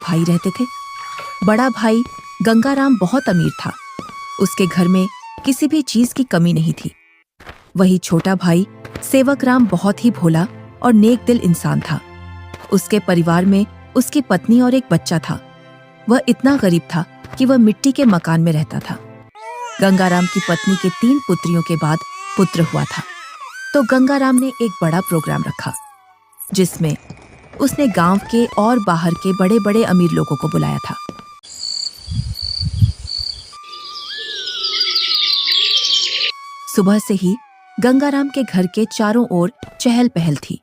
भाई रहते थे। बड़ा भाई गंगाराम बहुत अमीर था। उसके घर में किसी भी चीज की कमी नहीं थी। वही छोटा भाई सेवकराम बहुत ही भोला और नेक दिल इंसान था। उसके परिवार में उसकी पत्नी और एक बच्चा था। वह इतना गरीब था कि वह मिट्टी के मकान में रहता था। गंगाराम की पत्नी के 3 पुत्रियों के बाद पुत्र हुआ था, तो गंगाराम ने एक बड़ा प्रोग्राम रखा, जिसमें उसने गांव के और बाहर के बड़े बड़े अमीर लोगों को बुलाया था। सुबह से ही गंगाराम के घर के चारों ओर चहल पहल थी।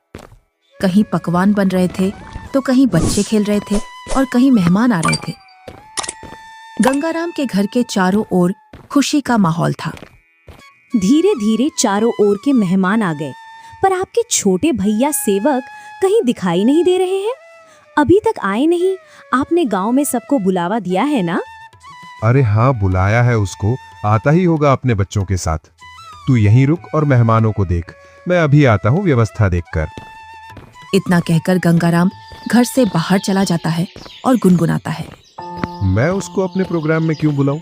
कहीं पकवान बन रहे थे, तो कहीं बच्चे खेल रहे थे और कहीं मेहमान आ रहे थे। गंगाराम के घर के चारों ओर खुशी का माहौल था। धीरे धीरे चारों ओर के मेहमान आ गए, पर आपके छोटे भैया सेवक कहीं दिखाई नहीं दे रहे हैं। अभी तक आए नहीं। आपने गांव में सबको बुलावा दिया है ना? अरे हाँ, बुलाया है उसको। आता ही होगा अपने बच्चों के साथ। तू यहीं रुक और मेहमानों को देख। मैं अभी आता हूँ व्यवस्था देखकर। इतना कहकर गंगाराम घर से बाहर चला जाता है और गुनगुनाता है, मैं उसको अपने प्रोग्राम में क्यों बुलाऊं?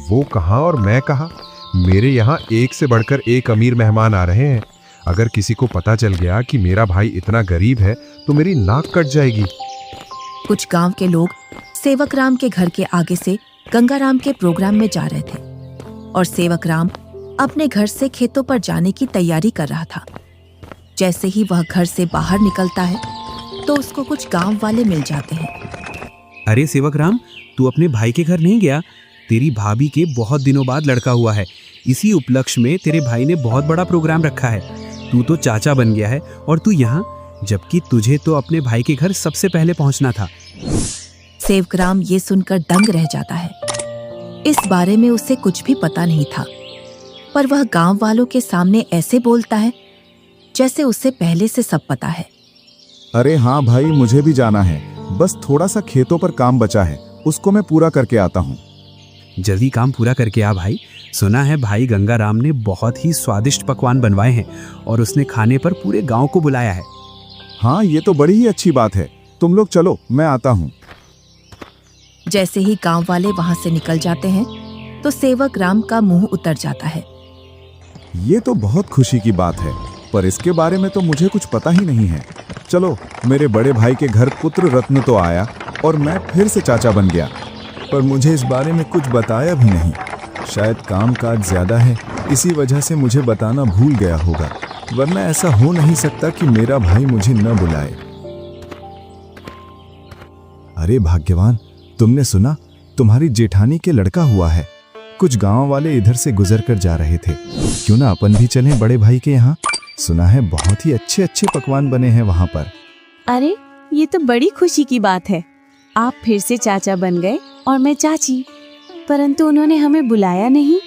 वो कहाँ और मैं कहाँ? मेरे यहाँ एक से बढ़कर एक अमीर मेहमान आ रहे हैं। अगर किसी को पता चल गया कि मेरा भाई इतना गरीब है तो मेरी नाक कट जाएगी। कुछ गांव के लोग सेवकराम के घर के आगे से गंगाराम के प्रोग्राम में जा रहे थे और सेवकराम अपने घर से खेतों पर जाने की तैयारी कर रहा था। जैसे ही वह घर से बाहर निकलता है तो उसको कुछ गांव वाले मिल जाते हैं। अरे सेवकराम, तू अपने भाई के घर नहीं गया? तेरी भाभी के बहुत दिनों बाद लड़का हुआ है। इसी उपलक्ष्य में तेरे भाई ने बहुत बड़ा प्रोग्राम रखा है। तू तो चाचा बन गया है और तू यहाँ, जबकि तुझे तो अपने भाई के घर सबसे पहले पहुँचना था। सेवकराम ये सुनकर दंग रह जाता है। इस बारे में उसे कुछ भी पता नहीं था, पर वह गांव वालों के सामने ऐसे बोलता है जैसे उसे पहले से सब पता है। अरे हाँ भाई, मुझे भी जाना है। बस थोड़ा सा खेतों पर काम बचा है, उसको मैं पूरा करके आता हूँ। जल्दी काम पूरा करके आ भाई। सुना है भाई गंगाराम ने बहुत ही स्वादिष्ट पकवान बनवाए हैं और उसने खाने पर पूरे गांव को बुलाया है। हाँ, ये तो बड़ी ही अच्छी बात है। तुम लोग चलो, मैं आता हूँ। जैसे ही गांव वाले वहां से निकल जाते हैं तो सेवकराम का मुंह उतर जाता है। ये तो बहुत खुशी की बात है, पर इसके बारे में तो मुझे कुछ पता ही नहीं है। चलो, मेरे बड़े भाई के घर पुत्र रत्न तो आया और मैं फिर से चाचा बन गया, पर मुझे इस बारे में कुछ बताया भी नहीं। शायद काम काज ज्यादा है, इसी वजह से मुझे बताना भूल गया होगा, वरना ऐसा हो नहीं सकता कि मेरा भाई मुझे न बुलाए। अरे भाग्यवान, तुमने सुना? तुम्हारी जेठानी के लड़का हुआ है। कुछ गांव वाले इधर से गुजर कर जा रहे थे। क्यों ना अपन भी चलें बड़े भाई के यहाँ? सुना है बहुत ही अच्छे अच्छे पकवान बने हैं वहाँ पर। अरे, ये तो बड़ी खुशी की बात है। आप फिर से चाचा बन गए और मैं चाची, परंतु उन्होंने हमें बुलाया नहीं।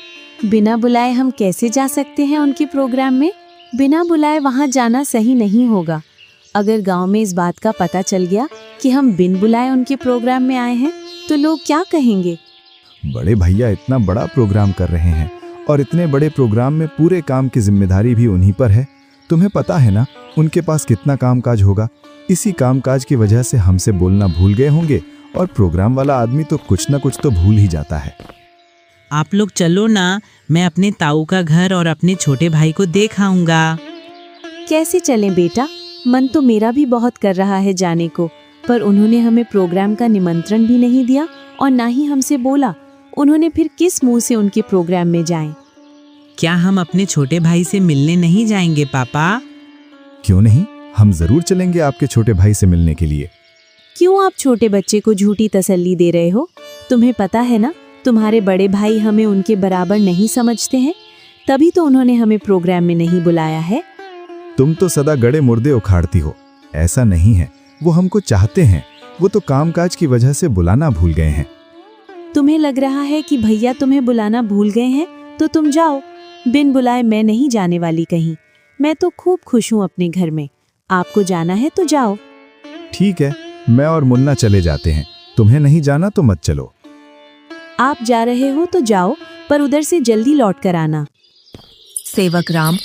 बिना बुलाए हम कैसे जा सकते हैं उनके प्रोग्राम में? बिना बुलाए वहाँ जाना सही नहीं होगा। अगर गांव में इस बात का पता चल गया कि हम बिन बुलाए उनके प्रोग्राम में आए हैं तो लोग क्या कहेंगे? बड़े भैया इतना बड़ा प्रोग्राम कर रहे हैं और इतने बड़े प्रोग्राम में पूरे काम की जिम्मेदारी भी उन्हीं पर है। तुम्हें पता है ना उनके पास कितना कामकाज होगा। इसी कामकाज की वजह से हमसे बोलना भूल गए होंगे और प्रोग्राम वाला आदमी तो कुछ ना कुछ तो भूल ही जाता है। आप लोग चलो ना, मैं अपने ताऊ का घर और अपने छोटे भाई को देख आऊंगा। कैसे चलें बेटा? मन तो मेरा भी बहुत कर रहा है जाने को, पर उन्होंने हमें प्रोग्राम का निमंत्रण भी नहीं दिया और ना ही हमसे बोला। उन्होंने फिर किस मुंह से उनके प्रोग्राम में जाएं? क्या हम अपने छोटे भाई से मिलने नहीं जाएंगे पापा? क्यों नहीं, हम जरूर चलेंगे आपके छोटे भाई से मिलने के लिए। क्यों आप छोटे बच्चे को झूठी तसल्ली दे रहे हो? तुम्हें पता है ना, तुम्हारे बड़े भाई हमें उनके बराबर नहीं समझते हैं, तभी तो उन्होंने हमें प्रोग्राम में नहीं बुलाया है। तुम तो सदा गड़े मुर्दे उखाड़ती हो। ऐसा नहीं है, वो हमको चाहते हैं, वो तो कामकाज की वजह से बुलाना भूल गए हैं। तुम्हें लग रहा है कि भैया तुम्हें बुलाना भूल गए हैं तो तुम जाओ। बिन बुलाए मैं नहीं जाने वाली कहीं। मैं तो खूब खुश हूँ अपने घर में। आपको जाना है तो जाओ। ठीक है, मैं और मुन्ना चले जाते हैं। तुम्हें नहीं जाना तो मत चलो। आप जा रहे हो तो जाओ, पर उधर से जल्दी लौट कर आना। सेवकराम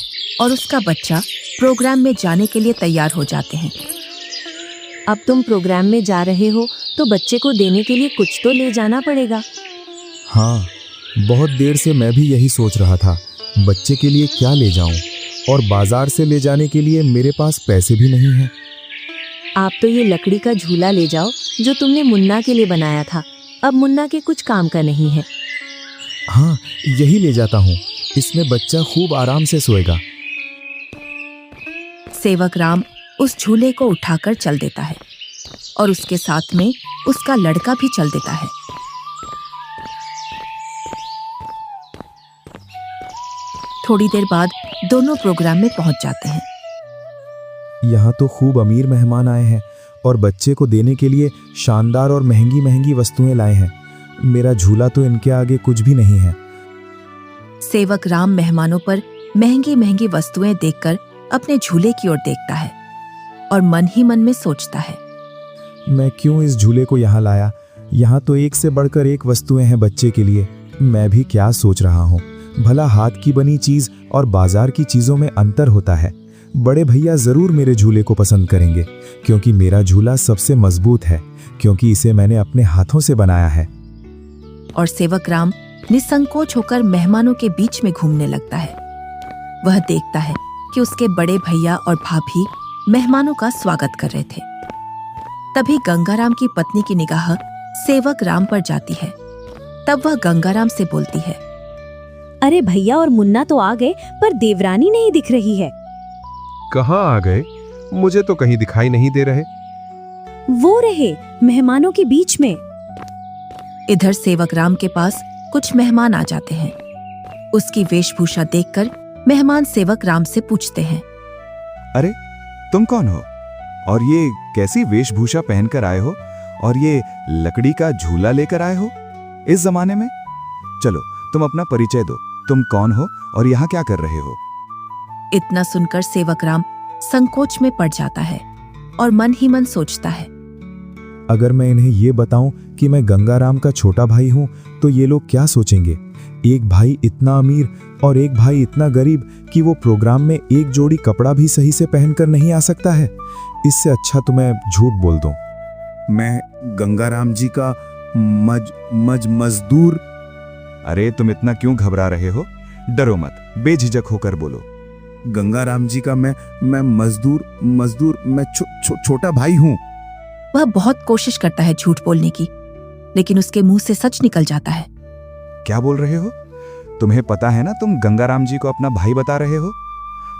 और उसका बच्चा प्रोग्राम में जाने के लिए तैयार हो जाते हैं। अब तुम प्रोग्राम में जा रहे हो तो बच्चे को देने के लिए कुछ तो ले जाना पड़ेगा। हाँ, बहुत देर से मैं भी यही सोच रहा था, बच्चे के लिए क्या ले जाऊं, और बाजार से ले जाने के लिए मेरे पास पैसे भी नहीं हैं। आप तो ये लकड़ी का झूला ले जाओ जो तुमने मुन्ना के लिए बनाया था। अब मुन्ना के कुछ काम का नहीं है। हाँ, यही ले जाता हूँ, इसमें बच्चा खूब आराम से सोएगा। सेवक राम उस झूले को उठाकर चल देता है और उसके साथ में उसका लड़का भी चल देता है। थोड़ी देर बाद दोनों प्रोग्राम में पहुंच जाते हैं। यहाँ तो खूब अमीर मेहमान आए हैं और बच्चे को देने के लिए शानदार और महंगी महंगी वस्तुएं लाए हैं। मेरा झूला तो इनके आगे कुछ भी नहीं है। सेवक राम मेहमानों पर महंगी महंगी वस्तुएं देखकर अपने झूले की ओर देखता है और मन ही मन में सोचता है, मैं क्यों इस झूले को यहाँ लाया? यहाँ तो एक से बढ़कर एक वस्तुएं हैं बच्चे के लिए। मैं भी क्या सोच रहा हूँ, भला हाथ की बनी चीज और बाजार की चीजों में अंतर होता है। बड़े भैया जरूर मेरे झूले को पसंद करेंगे, क्योंकि मेरा झूला सबसे मजबूत है, क्योंकि इसे मैंने अपने हाथों से बनाया है। और सेवक राम निसंकोच होकर मेहमानों के बीच में घूमने लगता है। वह देखता है कि उसके बड़े भैया और भाभी मेहमानों का स्वागत कर रहे थे। तभी गंगाराम की पत्नी की निगाह सेवक राम पर जाती है। तब वह गंगाराम से बोलती है, अरे भैया और मुन्ना तो आ गए, पर देवरानी नहीं दिख रही है। कहाँ आ गए? मुझे तो कहीं दिखाई नहीं दे रहे। वो रहे मेहमानों के बीच में। इधर सेवक राम के पास कुछ मेहमान आ जाते हैं। उसकी वेशभूषा देखकर मेहमान सेवक राम से पूछते हैं, अरे तुम कौन हो, और ये कैसी वेशभूषा पहनकर आए हो, और ये लकड़ी का झूला लेकर आए हो इस जमाने में? चलो तुम अपना परिचय दो, तुम कौन हो और यहाँ क्या कर रहे हो? इतना सुनकर सेवक राम संकोच में पड़ जाता है और मन ही मन सोचता है, अगर मैं इन्हें ये बताऊं कि मैं गंगाराम का छोटा भाई हूं तो ये लोग क्या सोचेंगे? एक भाई इतना अमीर और एक भाई इतना गरीब कि वो प्रोग्राम में एक जोड़ी कपड़ा भी सही से पहनकर नहीं आ सकता है। इससे अच्छा तो मैं झूठ बोल दूं। मैं गंगाराम जी का मजदूर। अरे तुम इतना क्यों घबरा रहे हो? डरो मत, बेझिझक होकर बोलो। गंगाराम जी का मैं मजदूर मैं छोटा भाई हूं। वह बहुत कोशिश करता है झूठ बोलने की, लेकिन उसके मुंह से सच निकल जाता है। क्या बोल रहे हो? तुम्हें पता है ना तुम गंगाराम जी को अपना भाई बता रहे हो?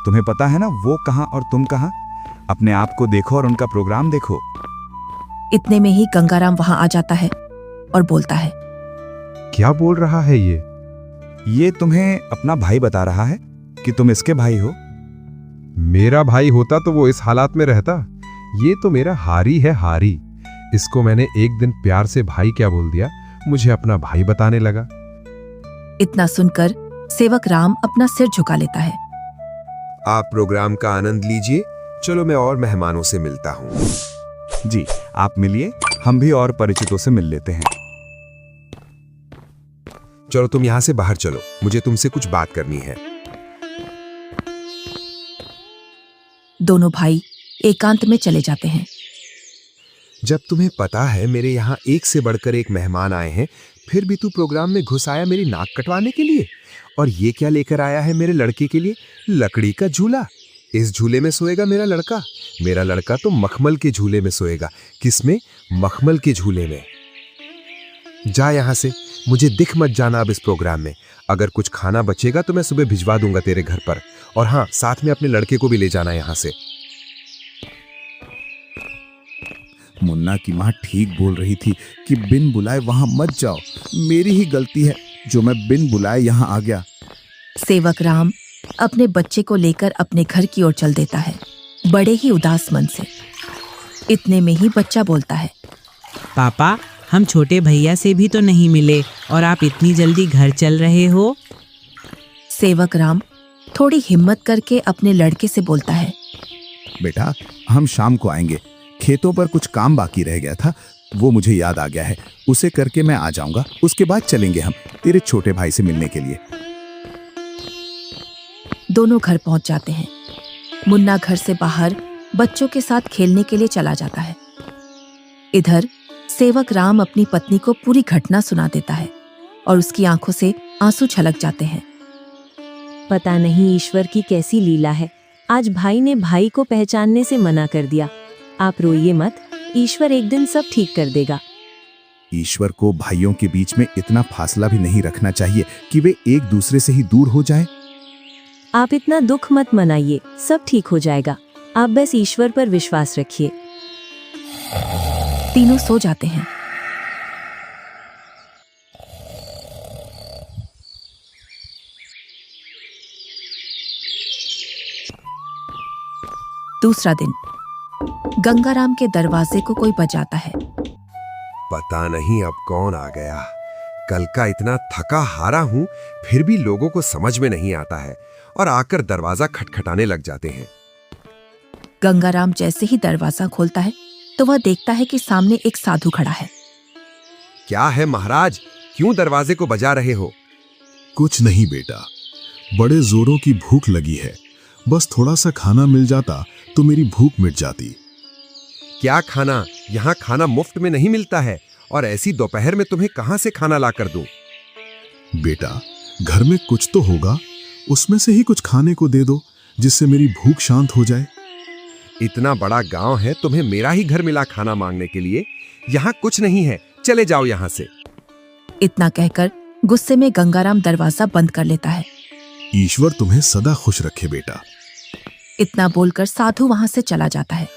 तुम्हें पता है ना वो कहां और तुम कहां? अपने आप को देखो और उनका प्रोग्राम देखो। इतने में ही गंगाराम वहां आ जाता है और बोलता है, क्या बोल रहा है ये? ये तुम्हें अपना भाई बता रहा है कि तुम इसके भाई हो। मेरा भाई होता तो वो इस हालात में रहता। ये तो मेरा हारी है, हारी। इसको मैंने एक दिन प्यार से भाई क्या बोल दिया, मुझे अपना भाई बताने लगा। इतना सुनकर सेवक राम अपना सिर झुका लेता है। आप प्रोग्राम का आनंद लीजिए। चलो मैं और मेहमानों से मिलता हूँ। जी आप मिलिए, हम भी और परिचितों से मिल लेते हैं। चलो तुम यहाँ से बाहर चलो, मुझे तुमसे कुछ बात करनी है। दोनों भाई एकांत में चले जाते हैं। जब तुम्हें पता है मेरे यहाँ एक से बढ़कर एक मेहमान आए हैं, फिर भी तू प्रोग्राम में घुस आया मेरी नाक कटवाने के लिए। और ये क्या लेकर आया है मेरे लड़के के लिए? लकड़ी का झूला। इस झूले में सोएगा मेरा लड़का। मेरा लड़का तो मखमल के झूले में सोएगा। किसमें? मखमल के झूले में। जा यहाँ से, मुझे दिख मत जाना अब इस प्रोग्राम में। अगर कुछ खाना बचेगा तो मैं सुबह भिजवा दूंगा तेरे घर पर। और हाँ, साथ में अपने लड़के को भी ले जाना यहाँ से। मुन्ना की माँ ठीक बोल रही थी कि बिन बुलाए वहां मत जाओ। मेरी ही गलती है जो मैं बिन बुलाए यहाँ आ गया। सेवक राम अपने बच्चे को लेकर अपने घर की ओर चल देता है, बड़े ही उदास मन से। इतने में ही बच्चा बोलता है, पापा, हम छोटे भैया से भी तो नहीं मिले और आप इतनी जल्दी घर चल रहे हो। सेवक राम थोड़ी हिम्मत करके अपने लड़के से बोलता है, बेटा हम शाम को आएंगे। खेतों पर कुछ काम बाकी रह गया था, वो मुझे याद आ गया है। उसे करके मैं आ जाऊंगा। उसके बाद चलेंगे हम तेरे छोटे भाई से मिलने के लिए। दोनों घर पहुंच जाते हैं। मुन्ना घर से बाहर बच्चों के साथ खेलने के लिए चला जाता है। इधर सेवक राम अपनी पत्नी को पूरी घटना सुना देता है और उसकी आंखों से आंसू छलक जाते हैं। पता नहीं ईश्वर की कैसी लीला है, आज भाई ने भाई को पहचानने से मना कर दिया। आप रोइए मत, ईश्वर एक दिन सब ठीक कर देगा। ईश्वर को भाइयों के बीच में इतना फासला भी नहीं रखना चाहिए कि वे एक दूसरे से ही दूर हो जाएं। आप इतना दुख मत मनाइए, सब ठीक हो जाएगा। आप बस ईश्वर पर विश्वास रखिए। तीनों सो जाते हैं। दूसरा दिन गंगाराम के दरवाजे को कोई बजाता है। पता नहीं अब कौन आ गया। कल का इतना थका हारा हूं, फिर भी लोगों को समझ में नहीं आता है और आकर दरवाजा खटखटाने लग जाते हैं। गंगाराम जैसे ही दरवाजा खोलता है तो वह देखता है कि सामने एक साधु खड़ा है। क्या है महाराज, क्यों दरवाजे को बजा रहे हो? कुछ नहीं बेटा, बड़े जोरों की भूख लगी है। बस थोड़ा सा खाना मिल जाता तो मेरी भूख मिट जाती। क्या खाना? यहाँ खाना मुफ्त में नहीं मिलता है और ऐसी दोपहर में तुम्हें कहां से खाना ला कर दूं? बेटा, घर में कुछ तो होगा, उसमें से ही कुछ खाने को दे दो जिससे मेरी भूख शांत हो जाए। इतना बड़ा गांव है, तुम्हें मेरा ही घर मिला खाना मांगने के लिए? यहाँ कुछ नहीं है, चले जाओ यहाँ से। इतना कहकर गुस्से में गंगाराम दरवाजा बंद कर लेता है। ईश्वर तुम्हें सदा खुश रखे बेटा। इतना बोलकर साधु वहां से चला जाता है।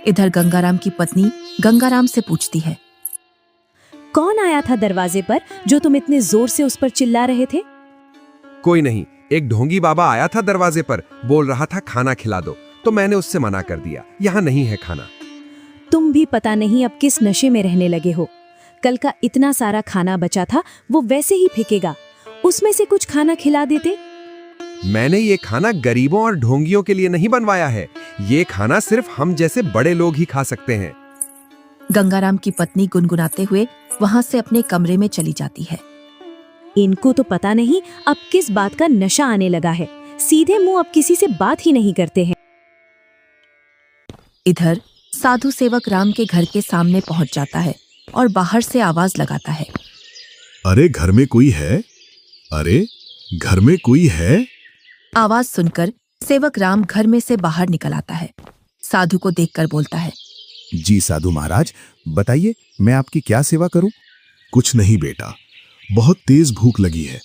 इधर गंगाराम की पत्नी गंगाराम से पूछती है, कौन आया था दरवाजे पर जो तुम इतने जोर से उस पर चिल्ला रहे थे? कोई नहीं, एक ढोंगी बाबा आया था दरवाजे पर, बोल रहा था खाना खिला दो, तो मैंने उससे मना कर दिया, यहाँ नहीं है खाना। तुम भी पता नहीं अब किस नशे में रहने लगे हो। कल का इतना सारा खाना बचा था, वो वैसे ही फेंकेगा। उसमें से कुछ खाना खिला देते। मैंने ये खाना गरीबों और ढोंगियों के लिए नहीं बनवाया है। ये खाना सिर्फ हम जैसे बड़े लोग ही खा सकते हैं। गंगाराम की पत्नी गुनगुनाते हुए वहां से अपने कमरे में चली जाती है। इनको तो पता नहीं अब किस बात का नशा आने लगा है। सीधे मुंह अब किसी से बात ही नहीं करते हैं। इधर साधु सेवक राम के घर के सामने पहुंच जाता है और बाहर से आवाज लगाता है, अरे घर में कोई है? अरे घर में कोई है? आवाज सुनकर सेवक राम घर में से बाहर निकल आता है। साधु को देखकर बोलता है, जी साधु महाराज, बताइए मैं आपकी क्या सेवा करूं? कुछ नहीं बेटा, बहुत तेज भूख लगी है।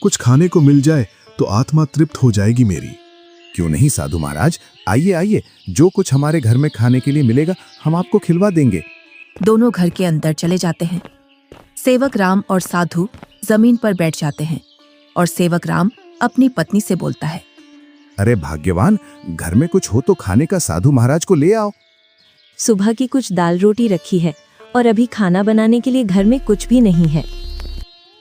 कुछ खाने को मिल जाए तो आत्मा तृप्त हो जाएगी मेरी। क्यों नहीं साधु महाराज, आइए आइए, जो कुछ हमारे घर में खाने के लिए मिलेगा हम आपको खिलवा देंगे। दोनों घर के अंदर चले जाते हैं। सेवक राम और साधु जमीन पर बैठ जाते हैं और सेवक राम अपनी पत्नी से बोलता है, अरे भाग्यवान, घर में कुछ हो तो खाने का साधु महाराज को ले आओ। सुबह की कुछ दाल रोटी रखी है और अभी खाना बनाने के लिए घर में कुछ भी नहीं है।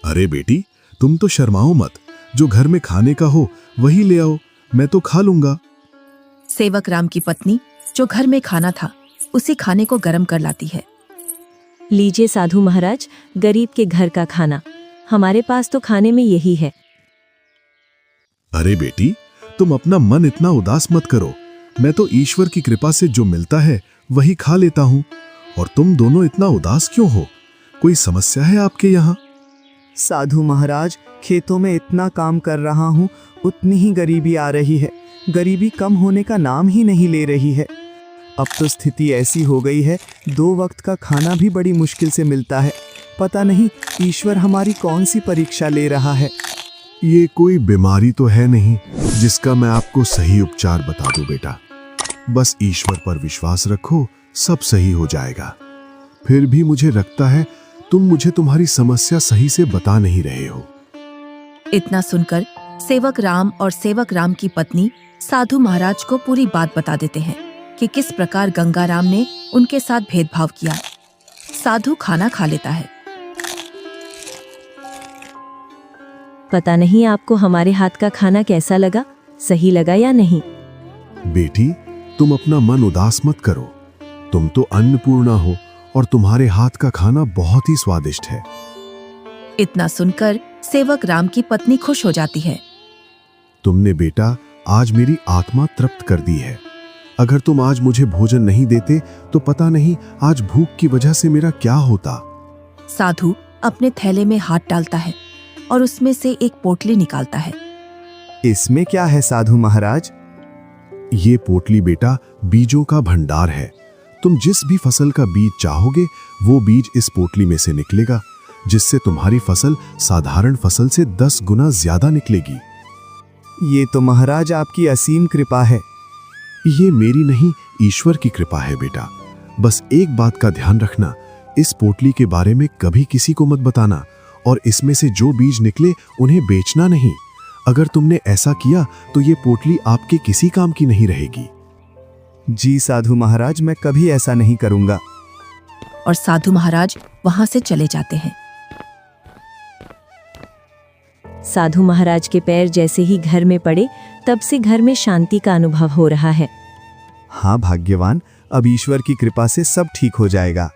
अरे बेटी, तुम तो शर्माओ मत, जो घर में खाने का हो वही ले आओ, मैं तो खा लूंगा। सेवक राम की पत्नी जो घर में खाना था उसी खाने को गर्म कर लाती है। लीजिए साधु महाराज, गरीब के घर का खाना। हमारे पास तो खाने में यही है। अरे बेटी, तुम अपना मन इतना उदास मत करो। मैं तो ईश्वर की कृपा से जो मिलता है वही खा लेता हूँ। और तुम दोनों इतना उदास क्यों हो? कोई समस्या है आपके यहाँ? साधु महाराज, खेतों में इतना काम कर रहा हूँ, उतनी ही गरीबी आ रही है। गरीबी कम होने का नाम ही नहीं ले रही है। अब तो स्थिति ऐसी हो गई है, 2 वक्त का खाना भी बड़ी मुश्किल से मिलता है। पता नहीं ईश्वर हमारी कौन सी परीक्षा ले रहा है। ये कोई बीमारी तो है नहीं जिसका मैं आपको सही उपचार बता दूं बेटा। बस ईश्वर पर विश्वास रखो, सब सही हो जाएगा। फिर भी मुझे लगता है तुम मुझे तुम्हारी समस्या सही से बता नहीं रहे हो। इतना सुनकर सेवक राम और सेवक राम की पत्नी साधु महाराज को पूरी बात बता देते हैं कि किस प्रकार गंगाराम ने उनके साथ भेदभाव किया। साधु खाना खा लेता है। पता नहीं आपको हमारे हाथ का खाना कैसा लगा, सही लगा या नहीं? बेटी, तुम अपना मन उदास मत करो। तुम तो अन्नपूर्णा हो और तुम्हारे हाथ का खाना बहुत ही स्वादिष्ट है। इतना सुनकर सेवक राम की पत्नी खुश हो जाती है। तुमने बेटा आज मेरी आत्मा तृप्त कर दी है। अगर तुम आज मुझे भोजन नहीं देते तो पता नहीं आज भूख की वजह से मेरा क्या होता। साधु अपने थैले में हाथ डालता है और उसमें से एक पोटली निकालता है। इसमें क्या है साधु महाराज? ये पोटली बेटा बीजों का भंडार है। तुम जिस भी फसल का बीज चाहोगे वो बीज इस पोटली में से निकलेगा, जिससे तुम्हारी फसल साधारण फसल से 10 गुना ज्यादा निकलेगी। ये तो महाराज आपकी असीम कृपा है। ये मेरी नहीं, ईश्वर की कृपा है बेटा। बस एक बात का ध्यान रखना, इस पोटली के बारे में कभी किसी को मत बताना, और इसमें से जो बीज निकले उन्हें बेचना नहीं। अगर तुमने ऐसा किया तो ये पोटली आपके किसी काम की नहीं रहेगी। जी साधु महाराज, मैं कभी ऐसा नहीं करूंगा। और साधु महाराज वहां से चले जाते हैं। साधु महाराज के पैर जैसे ही घर में पड़े तब से घर में शांति का अनुभव हो रहा है। हाँ भाग्यवान, अब ईश्वर की कृपा से सब ठीक हो जाएगा।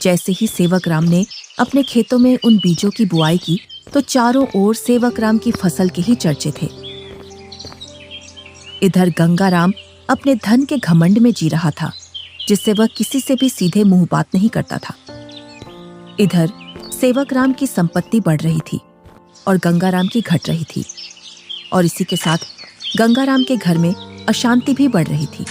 जैसे ही सेवक राम ने अपने खेतों में उन बीजों की बुआई की तो चारों ओर सेवक राम की फसल के ही चर्चे थे। इधर गंगा राम अपने धन के घमंड में जी रहा था, जिससे वह किसी से भी सीधे मुंह बात नहीं करता था। इधर सेवक राम की संपत्ति बढ़ रही थी और गंगा राम की घट रही थी, और इसी के साथ गंगा राम के घर में अशांति भी बढ़ रही थी।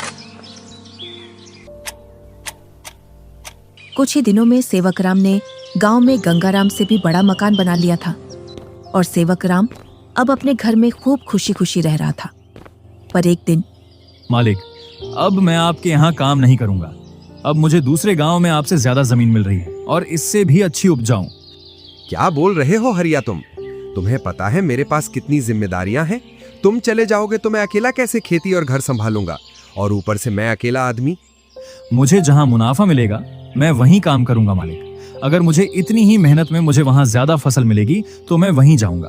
कुछ ही दिनों में सेवक राम ने गांव में गंगा राम से भी बड़ा मकान बना लिया था, और सेवक राम अब अपने घर में खूब खुशी खुशी रह रहा था। पर एक दिन, मालिक, अब मैं आपके यहाँ काम नहीं करूंगा। अब मुझे दूसरे गांव में आपसे ज्यादा जमीन मिल रही है और इससे भी अच्छी उपजाऊ। क्या बोल रहे हो हरिया तुम? तुम्हें पता है मेरे पास कितनी जिम्मेदारियां हैं? तुम चले जाओगे तो मैं अकेला कैसे खेती और घर संभालूंगा, और ऊपर से मैं अकेला आदमी। मुझे जहाँ मुनाफा मिलेगा मैं वहीं काम करूंगा मालिक। अगर मुझे इतनी ही मेहनत में मुझे वहां ज्यादा फसल मिलेगी तो मैं वहीं जाऊंगा।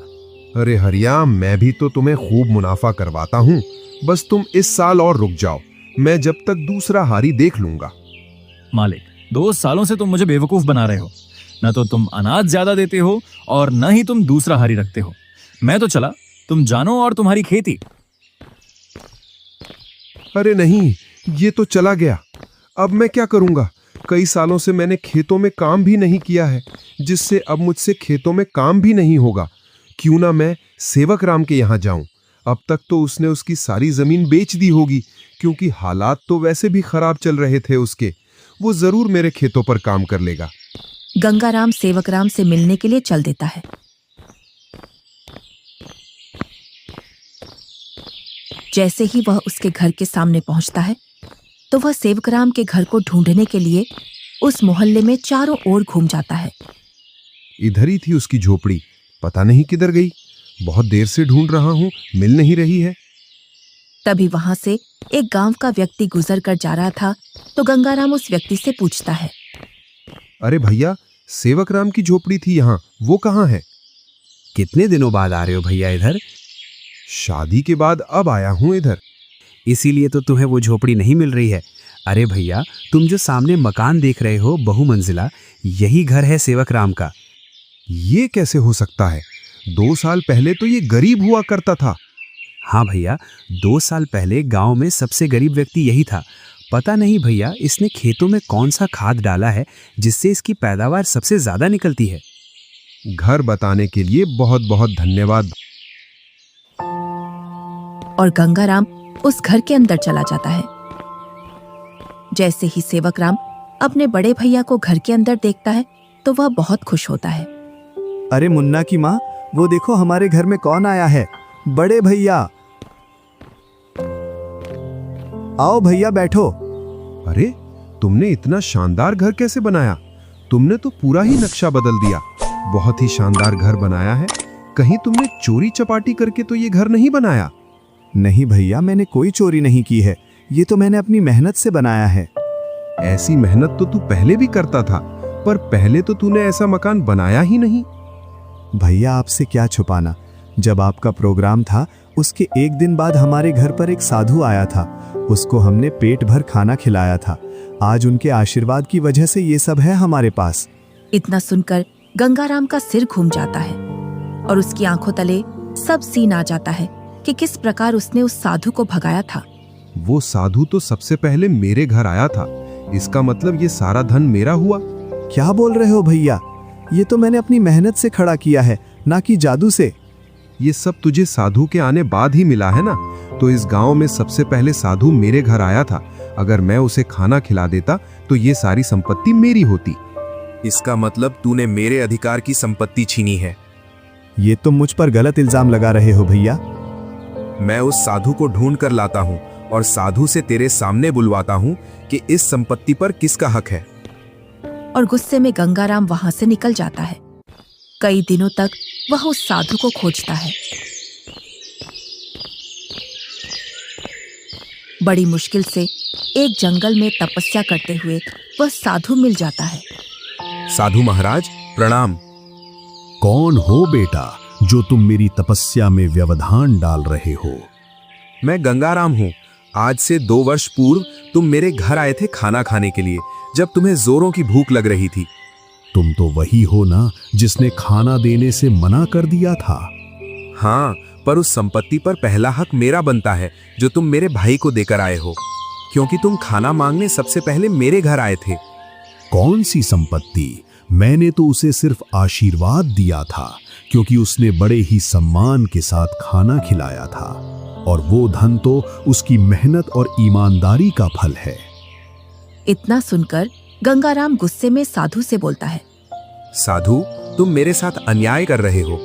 अरे हरिया, मैं भी तो तुम्हें खूब मुनाफा करवाता हूँ। बस तुम इस साल और रुक जाओ, मैं जब तक दूसरा हारी देख लूंगा। मालिक, 2 सालों से तुम मुझे बेवकूफ बना रहे हो। न तो तुम अनाज ज्यादा देते हो और न ही तुम दूसरा हारी रखते हो। मैं तो चला, तुम जानो और तुम्हारी खेती। अरे नहीं, ये तो चला गया। अब मैं क्या करूंगा? कई सालों से मैंने खेतों में काम भी नहीं किया है, जिससे अब मुझसे खेतों में काम भी नहीं होगा। क्यों ना मैं सेवक राम के यहाँ जाऊं? अब तक तो उसने उसकी सारी जमीन बेच दी होगी, क्योंकि हालात तो वैसे भी खराब चल रहे थे उसके। वो जरूर मेरे खेतों पर काम कर लेगा। गंगा राम सेवक राम से मिलने के लिए चल देता है। जैसे ही वह उसके घर के सामने पहुंचता है तो वह सेवक राम के घर को ढूंढने के लिए उस मोहल्ले में चारों ओर घूम जाता है। इधर ही थी उसकी झोपड़ी, पता नहीं किधर गई। बहुत देर से ढूंढ रहा हूं, मिल नहीं रही है। तभी वहां से एक गांव का व्यक्ति गुजर कर जा रहा था तो गंगाराम उस व्यक्ति से पूछता है, अरे भैया, सेवक राम की झोपड़ी थी यहाँ, वो कहाँ है? कितने दिनों बाद आ रहे हो भैया इधर? शादी के बाद अब आया हूँ इधर। इसीलिए तो तुम्हें वो झोपड़ी नहीं मिल रही है। अरे भैया, तुम जो सामने मकान देख रहे हो बहुमंजिला, यही घर है सेवक राम का। ये कैसे हो सकता है? 2 साल पहले तो ये गरीब हुआ करता था। हाँ भैया, 2 साल पहले गांव में सबसे गरीब व्यक्ति यही था। पता नहीं भैया, इसने खेतों में कौन सा खाद डाला है जिससे इसकी पैदावार सबसे ज्यादा निकलती है। घर बताने के लिए बहुत बहुत धन्यवाद। और गंगाराम उस घर के अंदर चला जाता है। जैसे ही सेवक राम अपने बड़े भैया को घर के अंदर देखता है तो वह बहुत खुश होता है। अरे मुन्ना की माँ, वो देखो हमारे घर में कौन आया है। बड़े भैया, आओ भैया बैठो। अरे, तुमने इतना शानदार घर कैसे बनाया? तुमने तो पूरा ही नक्शा बदल दिया। बहुत ही शानदार घर बनाया है। कहीं तुमने चोरी चपाटी करके तो ये घर नहीं बनाया? नहीं भैया, मैंने कोई चोरी नहीं की है। ये तो मैंने अपनी मेहनत से बनाया है। ऐसी मेहनत तो तू पहले भी करता था, पर पहले तो तूने ऐसा मकान बनाया ही नहीं। भैया, आपसे क्या छुपाना, जब आपका प्रोग्राम था उसके एक दिन बाद हमारे घर पर एक साधु आया था। उसको हमने पेट भर खाना खिलाया था। आज उनके आशीर्वाद की वजह से ये सब है हमारे पास। इतना सुनकर गंगाराम का सिर घूम जाता है और उसकी आंखों तले सब सीन आ जाता है कि किस प्रकार उसने उस साधु को भगाया था। वो साधु तो सबसे पहले मेरे घर आया था, इसका मतलब ये सारा धन मेरा हुआ। क्या बोल रहे हो भैया? ये तो मैंने अपनी मेहनत से खड़ा किया है, ना कि जादू से। ये सब तुझे साधु के आने बाद ही मिला है ना? तो इस गांव में सबसे पहले साधु मेरे घर आया था। अगर मैं उसे खाना खिला देता तो ये सारी संपत्ति मेरी होती। इसका मतलब तूने मेरे अधिकार की संपत्ति छीनी है। ये तो मुझ पर गलत इल्जाम लगा रहे हो भैया। मैं उस साधु को ढूंढ कर लाता हूँ और साधु से तेरे सामने बुलवाता हूँ कि इस संपत्ति पर किसका हक है। और गुस्से में गंगाराम वहां से निकल जाता है। कई दिनों तक वह उस साधु को खोजता है। बड़ी मुश्किल से एक जंगल में तपस्या करते हुए वह साधु मिल जाता है। साधु महाराज प्रणाम। कौन हो बेटा जो तुम मेरी तपस्या में व्यवधान डाल रहे हो? मैं गंगाराम हूँ। आज से 2 वर्ष पूर्व तुम मेरे घर आए थे खाना खाने के लिए, जब तुम्हें जोरों की भूख लग रही थी। तुम तो वही हो ना जिसने खाना देने से मना कर दिया था? हाँ, पर उस संपत्ति पर पहला हक मेरा बनता है जो तुम मेरे भाई को देकर आए हो, क्योंकि तुम खाना मांगने सबसे पहले मेरे घर आए थे। कौन सी संपत्ति? मैंने तो उसे सिर्फ आशीर्वाद दिया था, क्योंकि उसने बड़े ही सम्मान के साथ खाना खिलाया था, और वो धन तो उसकी मेहनत और ईमानदारी का फल है। इतना सुनकर गंगाराम गुस्से में साधु से बोलता है, साधु, तुम मेरे साथ अन्याय कर रहे हो,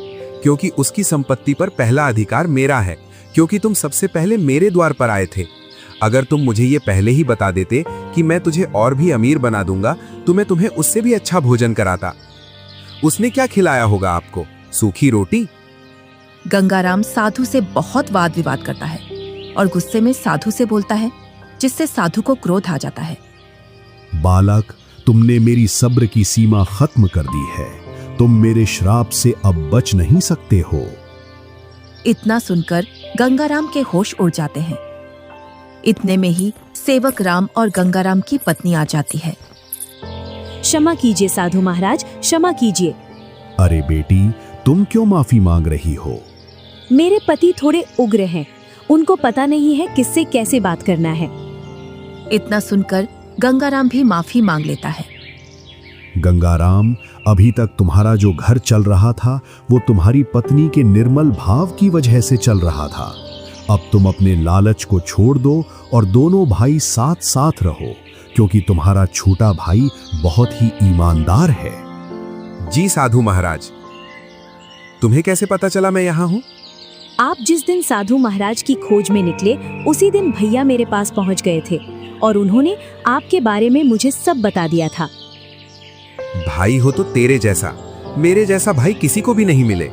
क्योंकि उसकी संपत्ति पर पहला अधिकार मेरा है, क्योंकि तुम सबसे पहले मेरे द्वार पर आए थे। अगर तुम मुझे ये पहले ही बता देते कि मैं तुझे और भी अमीर बना दूंगा, तो मैं तुम्हें उससे भी अच्छा भोजन कराता। उसने क्या खिलाया होगा आपको? सूखी रोटी? गंगाराम साधु से बहुत वाद विवाद करता है और गुस्से में साधु से बोलता है, जिससे साधु को क्रोध आ जाता है। बालक, तुमने मेरी सब्र की सीमा खत्म कर दी है। तुम मेरे श्राप से अब बच नहीं सकते हो। इतना सुनकर गंगाराम के होश उड़ जाते हैं। इतने में ही सेवक राम और गंगाराम की पत्नी आ जाती है। क्षमा कीजिए साधु महाराज, क्षमा कीजिए। अरे बेटी, तुम क्यों माफी मांग रही हो? मेरे पति थोड़े उग्र हैं, उनको पता नहीं है किससे कैसे बात करना है। इतना सुनकर गंगाराम भी माफी मांग लेता है। गंगाराम, अभी तक तुम्हारा जो घर चल रहा था वो तुम्हारी पत्नी के निर्मल भाव की वजह से चल रहा था। अब तुम अपने लालच को छोड़ दो और दोनों भाई साथ साथ रहो, क्योंकि तुम्हारा छोटा भाई बहुत ही ईमानदार है। जी साधु महाराज। तुम्हें कैसे पता चला मैं यहाँ हूँ? आप जिस दिन साधु महाराज की खोज में निकले, उसी दिन भैया मेरे पास पहुँच गए थे और उन्होंने आपके बारे में मुझे सब बता दिया था। भाई हो तो तेरे जैसा, मेरे जैसा भाई किसी को भी नहीं मिले।